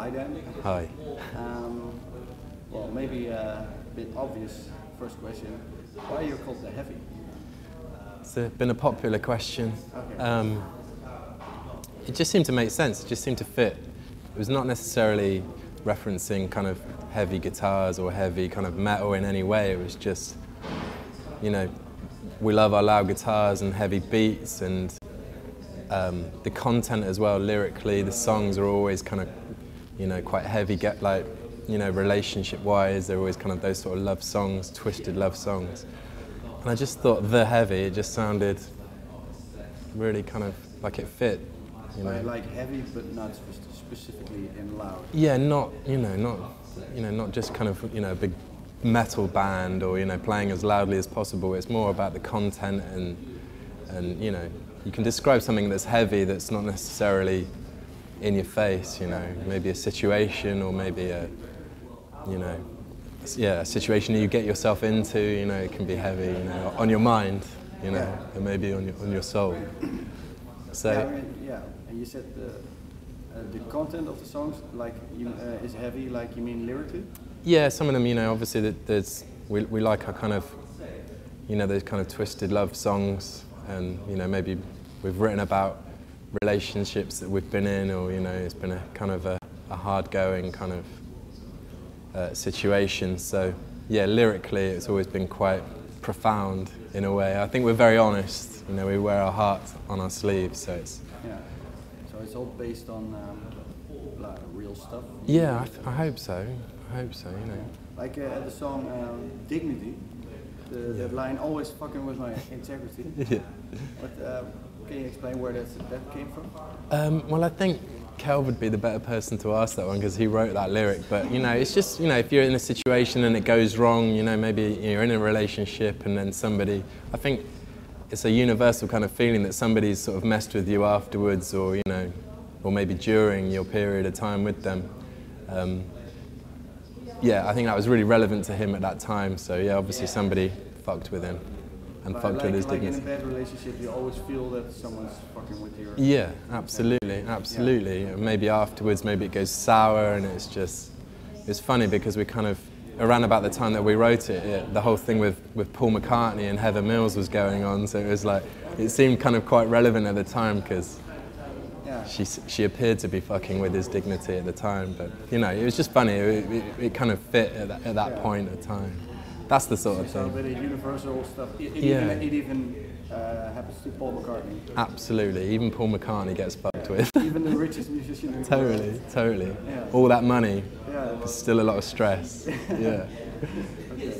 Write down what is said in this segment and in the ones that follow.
hi Dan. Hi. Well, maybe a bit obvious first question. Why are you called the Heavy? It's been a popular question. Okay. It just seemed to make sense, it just seemed to fit. It was not necessarily referencing kind of heavy guitars or heavy kind of metal in any way. It was just, you know, we love our loud guitars and heavy beats, and the content as well, lyrically, the songs are always kind of, you know, quite heavy, relationship-wise, they're always kind of those sort of love songs, twisted love songs. And I just thought the Heavy, it just sounded really kind of like it fit, you know. Like heavy, but not specifically in loud. Yeah, not just kind of, you know, a big metal band or, you know, playing as loudly as possible. It's more about the content and you know, you can describe something that's heavy that's not necessarily in your face, you know, maybe a situation or maybe a, you know, a situation that you get yourself into, you know, it can be heavy, you know, on your mind, you know, and maybe on your soul. So yeah, and you said the content of the songs, like, is heavy, like you mean lyrically? Yeah, some of them, you know, obviously we like our kind of, you know, those kind of twisted love songs, and, you know, maybe we've written about relationships that we've been in, or, you know, it's been a kind of a hard-going kind of situation. So, yeah, lyrically it's always been quite profound in a way. I think we're very honest, you know, we wear our hearts on our sleeves, so it's... Yeah, so it's all based on like real stuff? Yeah, I hope so, you know. Like the song Dignity, the line, always fucking with my integrity. Yeah. But can you explain where that came from? Well, I think Kel would be the better person to ask that one, because he wrote that lyric. But, you know, it's just, you know, if you're in a situation and it goes wrong, you know, maybe you're in a relationship and then somebody, I think it's a universal kind of feeling that somebody's sort of messed with you afterwards, or, you know, or maybe during your period of time with them. Yeah, I think that was really relevant to him at that time. So, yeah, obviously somebody fucked with him and fucked with his dignity. Like in a bad relationship, you always feel that someone's fucking with you. Yeah, absolutely. Yeah. Maybe afterwards, maybe it goes sour, and it's funny because we kind of, around about the time that we wrote it, the whole thing with Paul McCartney and Heather Mills was going on, so it was like, it seemed kind of quite relevant at the time, because she appeared to be fucking with his dignity at the time, but, you know, it was just funny, it kind of fit at that point of time. That's the sort of thing. So a bit of universal stuff. It even happens to Paul McCartney. Absolutely, even Paul McCartney gets fucked with. Even the richest musician in the world. Totally. Yeah. All that money, there's still a lot of stress. Yeah. Okay.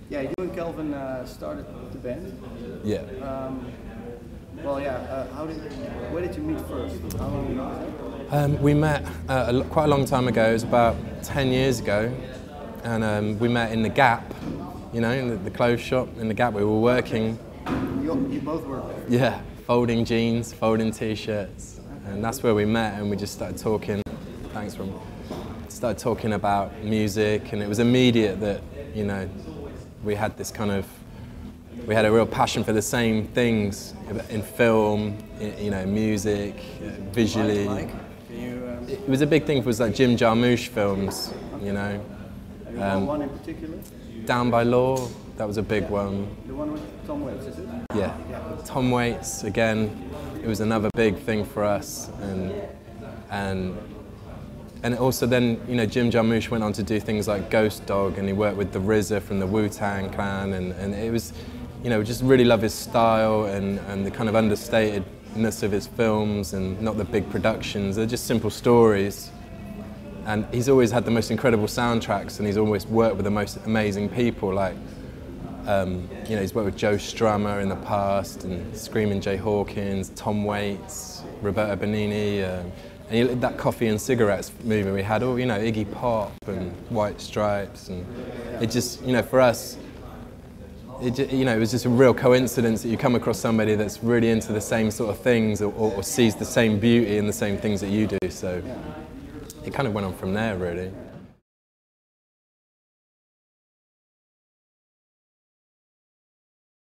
Yeah, you and Kelvin started the band. Yeah. Where did you meet first? How long ago was that? We met quite a long time ago. It was about 10 years ago. And we met in the Gap, you know, in the clothes shop in the Gap. We were working. You both were? Yeah, folding jeans, folding t-shirts. And that's where we met, and we just started talking. Thanks, Ron. Started talking about music, and it was immediate that, you know, we had this kind of, we had a real passion for the same things in film, you know, music, visually. It was a big thing for us, like Jim Jarmusch films, you know. One in particular? Down by Law, that was a big one. The one with Tom Waits, is it? Yeah. Tom Waits, again, it was another big thing for us. And also then, you know, Jim Jarmusch went on to do things like Ghost Dog, and he worked with the RZA from the Wu-Tang Clan, and it was, you know, we just really love his style and the kind of understatedness of his films, and not the big productions. They're just simple stories. And he's always had the most incredible soundtracks, and he's always worked with the most amazing people, like, you know, he's worked with Joe Strummer in the past, and Screaming Jay Hawkins, Tom Waits, Roberto Benigni, and that Coffee and Cigarettes movie we had, all, you know, Iggy Pop and White Stripes, and it just, you know, for us, you know, it was just a real coincidence that you come across somebody that's really into the same sort of things, or sees the same beauty in the same things that you do, so it kind of went on from there, really.